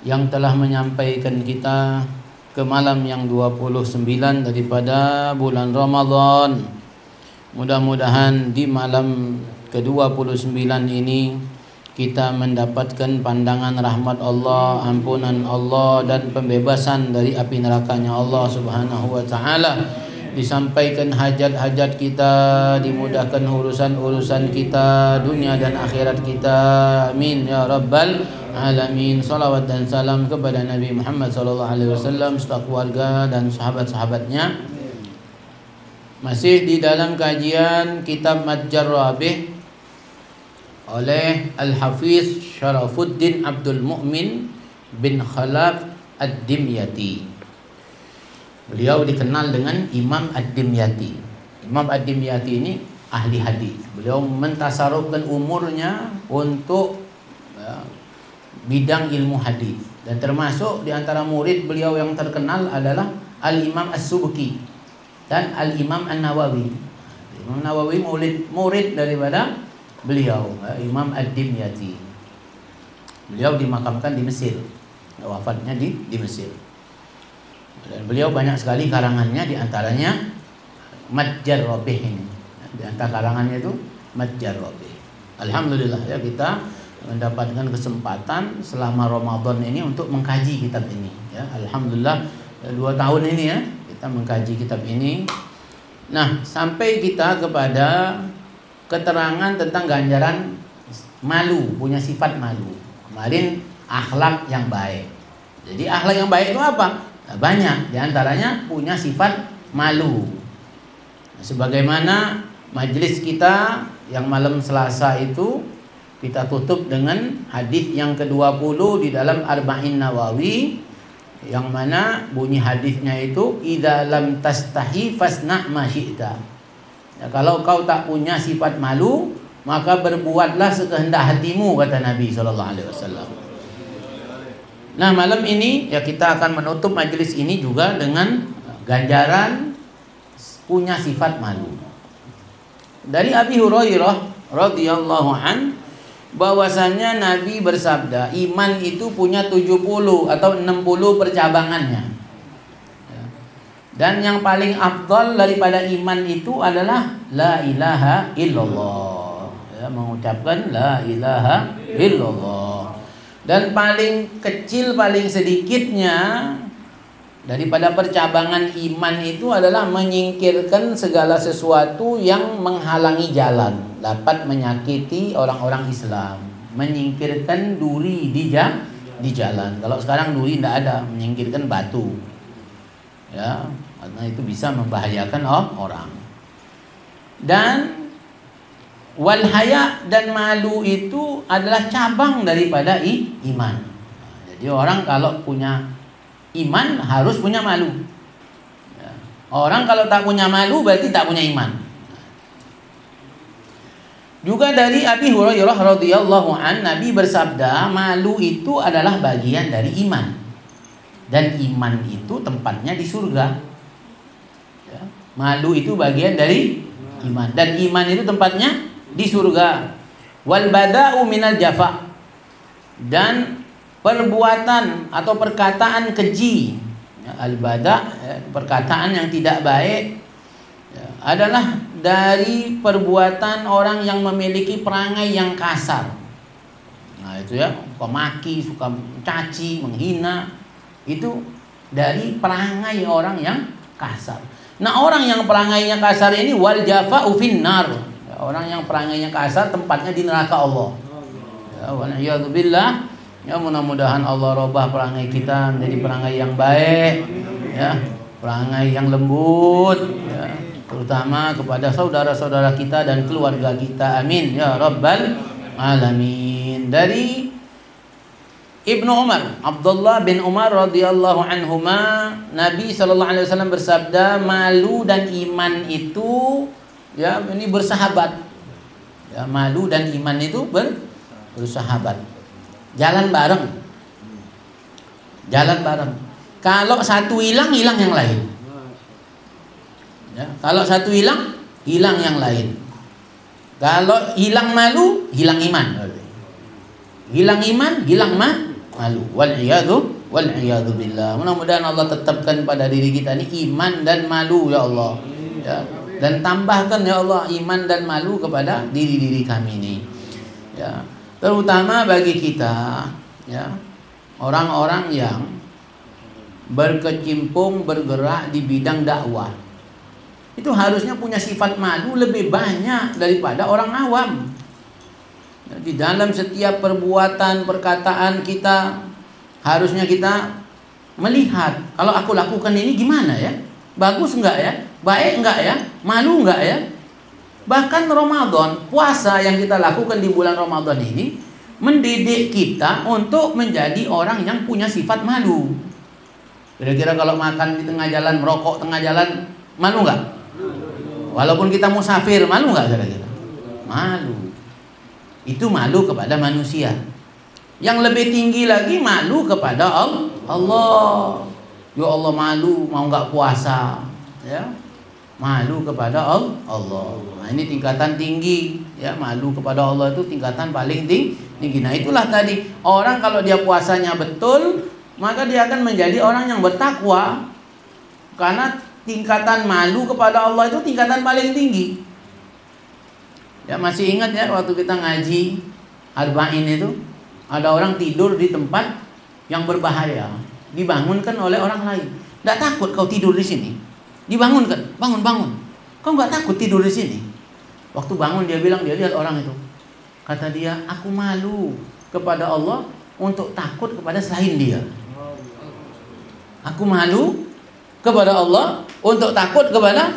yang telah menyampaikan kita ke malam yang 29 daripada bulan Ramadan. Mudah-mudahan di malam ke-29 ini kita mendapatkan pandangan rahmat Allah, ampunan Allah, dan pembebasan dari api nerakanya Allah Subhanahu wa taala. Disampaikan hajat-hajat kita, dimudahkan urusan-urusan kita, dunia dan akhirat kita. Amin ya rabbal alamin. Salawat dan salam kepada Nabi Muhammad sallallahu alaihi wasallam, serta keluarga dan sahabat-sahabatnya. Masih di dalam kajian kitab Matjar Rabih oleh Al-Hafiz Syarafuddin Abdul Mu'min bin Khalaf Ad-Dimyati. Beliau dikenal dengan Imam Ad-Dimyati. Imam Ad-Dimyati ini ahli hadis. Beliau mentasarufkan umurnya untuk bidang ilmu hadis, dan termasuk di antara murid beliau yang terkenal adalah Al-Imam As-Subki dan Al-Imam An-Nawawi. Imam Nawawi murid daripada beliau, Imam Ad-Dimyati. Beliau dimakamkan di Mesir, wafatnya di Mesir. Dan beliau banyak sekali karangannya, di antaranya Matjar Rabih ini. Di antara karangannya itu Matjar Rabih. Alhamdulillah ya, kita mendapatkan kesempatan selama Ramadan ini untuk mengkaji kitab ini ya. Alhamdulillah 2 tahun ini ya kita mengkaji kitab ini. Nah, sampai kita kepada keterangan tentang ganjaran malu, punya sifat malu. Kemarin akhlak yang baik. Jadi akhlak yang baik itu apa? Banyak, di antaranya punya sifat malu. Sebagaimana majelis kita yang malam Selasa itu kita tutup dengan hadis yang ke-20 di dalam Arba'in Nawawi, yang mana bunyi hadisnya itu idza lam tastahi fasna' ma syi'ta. Ya, kalau kau tak punya sifat malu, maka berbuatlah sekehendak hatimu, kata Nabi sallallahu alaihi wasallam. Nah, malam ini ya kita akan menutup majelis ini juga dengan ganjaran punya sifat malu. Dari Abi Hurairah radhiyallahu an, bahwasannya Nabi bersabda, iman itu punya 70 atau 60 percabangannya. Dan yang paling afdal daripada iman itu adalah la ilaha illallah. Ya, mengucapkan la ilaha illallah. Dan paling kecil, paling sedikitnya daripada percabangan iman itu adalah menyingkirkan segala sesuatu yang menghalangi jalan, dapat menyakiti orang-orang Islam, menyingkirkan duri di jalan. Kalau sekarang duri tidak ada, menyingkirkan batu, ya, karena itu bisa membahayakan orang. Dan wal haya, dan malu itu adalah cabang daripada iman. Jadi orang kalau punya iman harus punya malu. Orang kalau tak punya malu berarti tak punya iman. Juga dari Abi Hurairah radhiyallahu an, Nabi bersabda, malu itu adalah bagian dari iman. Dan iman itu tempatnya di surga. Ya. Malu itu bagian dari iman, dan iman itu tempatnya di surga. Wal bada'u minal jafa, dan perbuatan atau perkataan keji, ya, al bada', ya, perkataan yang tidak baik, ya, adalah dari perbuatan orang yang memiliki perangai yang kasar. Nah itu ya, suka maki, suka caci, menghina, itu dari perangai orang yang kasar. Nah, orang yang perangainya kasar ini wal jafa'u finnar, orang yang perangainya kasar tempatnya di neraka Allah. Ya, waliyadzubillah. Ya, mudah-mudahan Allah robah perangai kita menjadi perangai yang baik, ya, perangai yang lembut, ya, terutama kepada saudara-saudara kita dan keluarga kita. Amin ya rabbal alamin. Dari Ibnu Umar, Abdullah bin Umar radhiyallahu anhuma, Nabi sallallahu alaihi wasallam bersabda, malu dan iman itu, ya, ini bersahabat. Ya, malu dan iman itu bersahabat. Jalan bareng. Jalan bareng. Kalau satu hilang, hilang yang lain. Ya, kalau satu hilang, hilang yang lain. Kalau hilang malu, hilang iman. Hilang iman, hilang malu. Wal iyadu billah. Mudah-mudahan Allah tetapkan pada diri kita ini iman dan malu ya Allah. Ya. Dan tambahkan ya Allah iman dan malu kepada diri-diri kami ini. Ya. Terutama bagi kita ya, orang-orang yang berkecimpung bergerak di bidang dakwah. Itu harusnya punya sifat malu lebih banyak daripada orang awam. Di dalam setiap perbuatan, perkataan kita harusnya kita melihat, kalau aku lakukan ini gimana ya? Bagus enggak ya? Baik enggak ya? Malu enggak ya? Bahkan Ramadan, puasa yang kita lakukan di bulan Ramadan ini mendidik kita untuk menjadi orang yang punya sifat malu. Kira-kira kalau makan di tengah jalan, merokok tengah jalan, malu enggak? Walaupun kita musafir, malu enggak kira-kira? Malu. Itu malu kepada manusia. Yang lebih tinggi lagi malu kepada Allah. Ya Allah, malu mau enggak puasa, ya. Malu kepada Allah. Nah, ini tingkatan tinggi, ya. Malu kepada Allah itu tingkatan paling tinggi. Nah, itulah tadi, orang kalau dia puasanya betul, maka dia akan menjadi orang yang bertakwa. Karena tingkatan malu kepada Allah itu tingkatan paling tinggi. Ya, masih ingat ya waktu kita ngaji Arba'in itu, ada orang tidur di tempat yang berbahaya, dibangunkan oleh orang lain. Tidak takut kau tidur di sini? Dibangunkan, bangun. Kau nggak takut tidur di sini? Waktu bangun dia bilang, dia lihat orang itu. Kata dia, aku malu kepada Allah untuk takut kepada selain dia. Aku malu kepada Allah untuk takut kepada